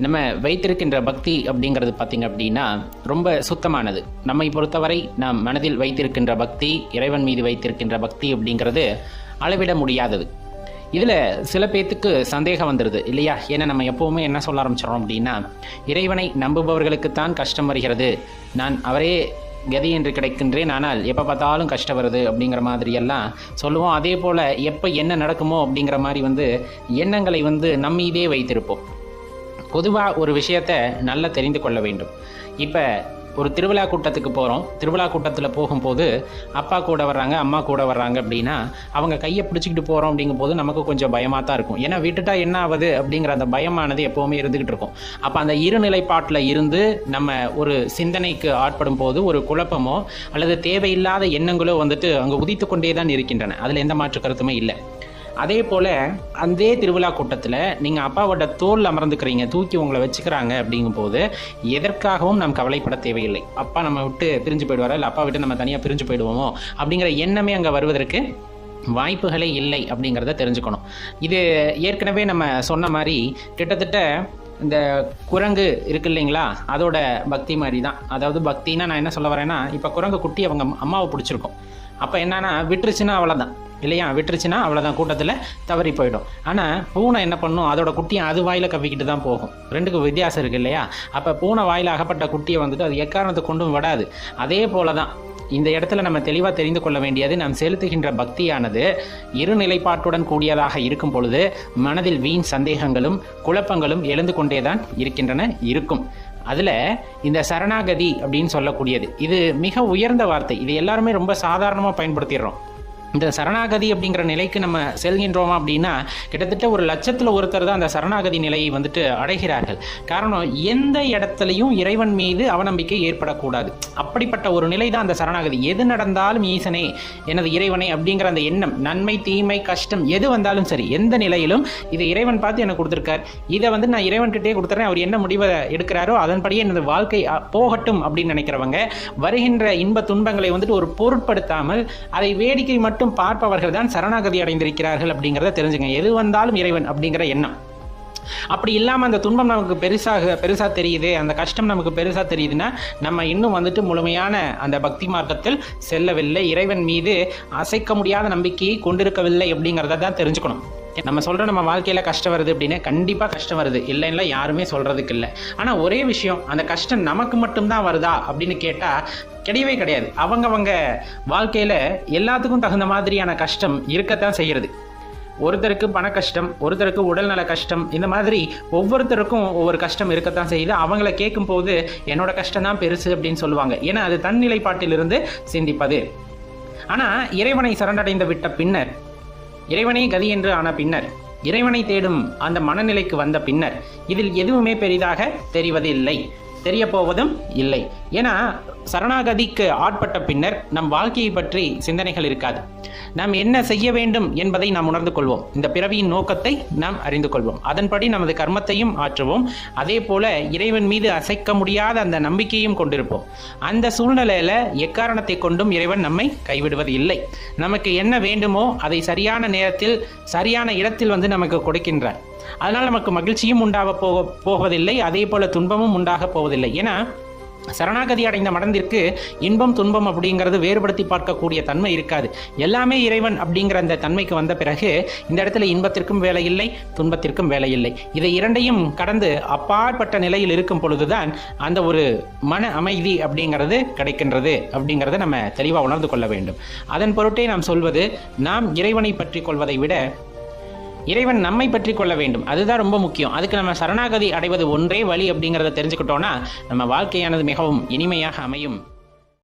நம்ம வைத்திருக்கின்ற பக்தி அப்படிங்கிறது பார்த்திங்க அப்படின்னா ரொம்ப சுத்தமானது. நம்மை பொறுத்தவரை நாம் மனதில் வைத்திருக்கின்ற பக்தி, இறைவன் மீது வைத்திருக்கின்ற பக்தி அப்படிங்கிறது அளவிட முடியாதது. இதில் சில பேர்த்துக்கு சந்தேகம் வந்துடுது இல்லையா? ஏன்னா நம்ம எப்போவுமே என்ன சொல்ல ஆரம்பிச்சிடறோம் அப்படின்னா, இறைவனை நம்புபவர்களுக்குத்தான் கஷ்டம் வருகிறது, நான் அவரே கதி என்று கிடைக்கின்றேன், ஆனால் எப்போ பார்த்தாலும் கஷ்டம் வருது அப்படிங்கிற மாதிரியெல்லாம் சொல்லுவோம். அதே போல் எப்போ என்ன நடக்குமோ அப்படிங்கிற மாதிரி எண்ணங்களை நம்மீதே வைத்திருப்போம். பொதுவாக ஒரு விஷயத்தை நல்லா தெரிந்து கொள்ள வேண்டும். இப்போ ஒரு திருவிழா கூட்டத்துக்கு போகிறோம். திருவிழா கூட்டத்தில் போகும்போது அப்பா கூட வர்றாங்க, அம்மா கூட வர்றாங்க அப்படின்னா அவங்க கையை பிடிச்சிக்கிட்டு போகிறோம் அப்படிங்கும்போது நமக்கு கொஞ்சம் பயமாக தான் இருக்கும். ஏன்னா விட்டுட்டா என்ன ஆகுது அப்படிங்கிற அந்த பயமானது எப்போவுமே இருந்துக்கிட்டு இருக்கும். அப்போ அந்த இருநிலைப்பாட்டில் இருந்து நம்ம ஒரு சிந்தனைக்கு ஆட்படும் போது ஒரு குழப்பமோ அல்லது தேவையில்லாத எண்ணங்களோ அங்கே உதித்து கொண்டே தான் இருக்கின்றன. அதில் எந்த மாற்று கருத்துமே இல்லை. அதே போல் அந்த திருவிழா கூட்டத்தில் நீங்கள் அப்பாவோட தோல் அமர்ந்துக்கிறீங்க, தூக்கி உங்களை வச்சுக்கிறாங்க அப்படிங்கும்போது எதற்காகவும் நாம் கவலைப்பட தேவையில்லை. அப்பா நம்ம விட்டு பிரிஞ்சு போயிடுவாரா, இல்லை அப்பா விட்டு நம்ம தனியாக பிரிஞ்சு போயிடுவோமோ அப்படிங்கிற எண்ணமே அங்கே வருவதற்கு வாய்ப்புகளே இல்லை அப்படிங்கிறத தெரிஞ்சுக்கணும். இது ஏற்கனவே நம்ம சொன்ன மாதிரி கிட்டத்தட்ட இந்த குரங்கு இருக்கு இல்லைங்களா, அதோட பக்தி மாதிரி தான். அதாவது பக்தின்னா நான் என்ன சொல்ல வரேன்னா, இப்போ குரங்கு குட்டி அவங்க அம்மாவை பிடிச்சிருக்கும். அப்போ என்னன்னா விட்டுருச்சுன்னா அவ்வளோதான் இல்லையா, விட்டுருச்சுன்னா அவ்வளோதான், கூட்டத்தில் தவறி போயிடும். ஆனால் பூனை என்ன பண்ணும், அதோட குட்டியை அது வாயில் கவ்விக்கிட்டு தான் போகும். ரெண்டுக்கும் வித்தியாசம் இருக்குது இல்லையா? அப்போ பூனை வாயில் அகப்பட்ட குட்டியை அது எக்காரணத்தை கொண்டும் விடாது. அதே போல தான் இந்த இடத்துல நம்ம தெளிவாக தெரிந்து கொள்ள வேண்டியது, நாம் செலுத்துகின்ற பக்தியானது இருநிலைப்பாட்டுடன் கூடியதாக இருக்கும் பொழுது மனதில் வீண் சந்தேகங்களும் குழப்பங்களும் எழுந்து கொண்டே தான் இருக்கும். அதில் இந்த சரணாகதி அப்படின்னு சொல்லக்கூடியது இது மிக உயர்ந்த வார்த்தை. இது எல்லாருமே ரொம்ப சாதாரணமாக பயன்படுத்திடுறோம். இந்த சரணாகதி அப்படிங்கிற நிலைக்கு நம்ம செல்கின்றோமா அப்படின்னா கிட்டத்தட்ட 1,00,000 ஒருத்தர் தான் அந்த சரணாகதி நிலையை அடைகிறார்கள். காரணம், எந்த இடத்துலையும் இறைவன் மீது அவநம்பிக்கை ஏற்படக்கூடாது. அப்படிப்பட்ட ஒரு நிலை தான் அந்த சரணாகதி. எது நடந்தாலும் ஈசனே, எனது இறைவனே அப்படிங்கிற அந்த எண்ணம், நன்மை தீமை கஷ்டம் எது வந்தாலும் சரி, எந்த நிலையிலும் இதை இறைவன் பார்த்து எனக்கு கொடுத்துருக்கார், இதை நான் இறைவன்கிட்டே கொடுத்துறேன், அவர் என்ன முடிவை எடுக்கிறாரோ அதன்படியே எனது வாழ்க்கை போகட்டும் அப்படின்னு நினைக்கிறவங்க வருகின்ற இன்ப துன்பங்களை ஒரு பொருட்படுத்தாமல் அதை வேடிக்கை மட்டும் பார்ப்பவர்கள் தான் சரணாகதி அடைந்திருக்கிறார்கள் அப்படிங்கிறத தெரிஞ்சுங்க. எது வந்தாலும் இறைவன் அப்படிங்கிற எண்ணம். அப்படி இல்லாமல் அந்த துன்பம் நமக்கு பெருசாக தெரியுது, அந்த கஷ்டம் நமக்கு பெருசாக தெரியுதுன்னா நம்ம இன்னும் முழுமையான அந்த பக்தி மார்க்கத்தில் செல்லவில்லை, இறைவன் மீது அசைக்க முடியாத நம்பிக்கையை கொண்டிருக்கவில்லை அப்படிங்கிறத தான் தெரிஞ்சுக்கணும். நம்ம சொல்கிற நம்ம வாழ்க்கையில் கஷ்டம் வருது அப்படின்னா கண்டிப்பாக கஷ்டம் வருது, இல்லைன்னா யாருமே சொல்கிறதுக்கு இல்லை. ஆனால் ஒரே விஷயம், அந்த கஷ்டம் நமக்கு மட்டும்தான் வருதா அப்படின்னு கேட்டால் கிடையவே கிடையாது. அவங்கவங்க வாழ்க்கையில் எல்லாத்துக்கும் தகுந்த மாதிரியான கஷ்டம் இருக்கத்தான் செய்கிறது. ஒருத்தருக்கு பண கஷ்டம், ஒருத்தருக்கு உடல்நல கஷ்டம், இந்த மாதிரி ஒவ்வொருத்தருக்கும் ஒவ்வொரு கஷ்டம் இருக்கத்தான் செய்யுது. அவங்கள கேட்கும்போது என்னோட கஷ்டம் தான் பெருசு அப்படின்னு சொல்லுவாங்க. ஏன்னா அது தன்னிலைப்பாட்டிலிருந்து சிந்திப்பது. ஆனால் இறைவனை சரணடைந்து விட்ட பின்னர், இறைவனே கதி என்று ஆன பின்னர், இறைவனை தேடும் அந்த மனநிலைக்கு வந்த பின்னர் இதில் எதுவுமே பெரிதாக தெரிவதில்லை, தெரிய போவதும் இல்லை. ஏன்னா சரணாகதிக்கு ஆட்பட்ட பின்னர் நம் வாழ்க்கையை பற்றி சிந்தனைகள் இருக்காது. நாம் என்ன செய்ய வேண்டும் என்பதை நாம் உணர்ந்து கொள்வோம். இந்த பிறவியின் நோக்கத்தை நாம் அறிந்து கொள்வோம். அதன்படி நமது கர்மத்தையும் ஆற்றுவோம். அதே போல இறைவன் மீது அசைக்க முடியாத அந்த நம்பிக்கையும் கொண்டிருப்போம். அந்த சூழ்நிலையில் எக்காரணத்தை கொண்டும் இறைவன் நம்மை கைவிடுவது இல்லை. நமக்கு என்ன வேண்டுமோ அதை சரியான நேரத்தில் சரியான இடத்தில் நமக்கு கொடுக்கின்றார். அதனால் நமக்கு மகிழ்ச்சியும் உண்டாக போவதில்லை, அதே போல துன்பமும் உண்டாக போவதில்லை. ஏன்னா சரணாகதி அடைந்த மனதிற்கு இன்பம் துன்பம் அப்படிங்கிறது வேறுபடுத்தி பார்க்கக்கூடிய தன்மை இருக்காது. எல்லாமே இறைவன் அப்படிங்கிற அந்த தன்மைக்கு வந்த பிறகு இந்த இடத்துல இன்பத்திற்கும் வேலை இல்லை, துன்பத்திற்கும் வேலை இல்லை. இதை இரண்டையும் கடந்து அப்பாற்பட்ட நிலையில் இருக்கும் பொழுதுதான் அந்த ஒரு மன அமைதி அப்படிங்கிறது கிடைக்கின்றது அப்படிங்கிறத நம்ம தெளிவாக உணர்ந்து கொள்ள வேண்டும். அதன் பொருட்டே நாம் சொல்வது, நாம் இறைவனை பற்றி கொள்வதை விட இறைவன் நம்மை பற்றி கொள்ள வேண்டும். அதுதான் ரொம்ப முக்கியம். அதுக்கு நம்ம சரணாகதி அடைவது ஒன்றே வழி அப்படிங்கிறத தெரிஞ்சுக்கிட்டோன்னா நம்ம வாழ்க்கையானது மிகவும் இனிமையாக அமையும்.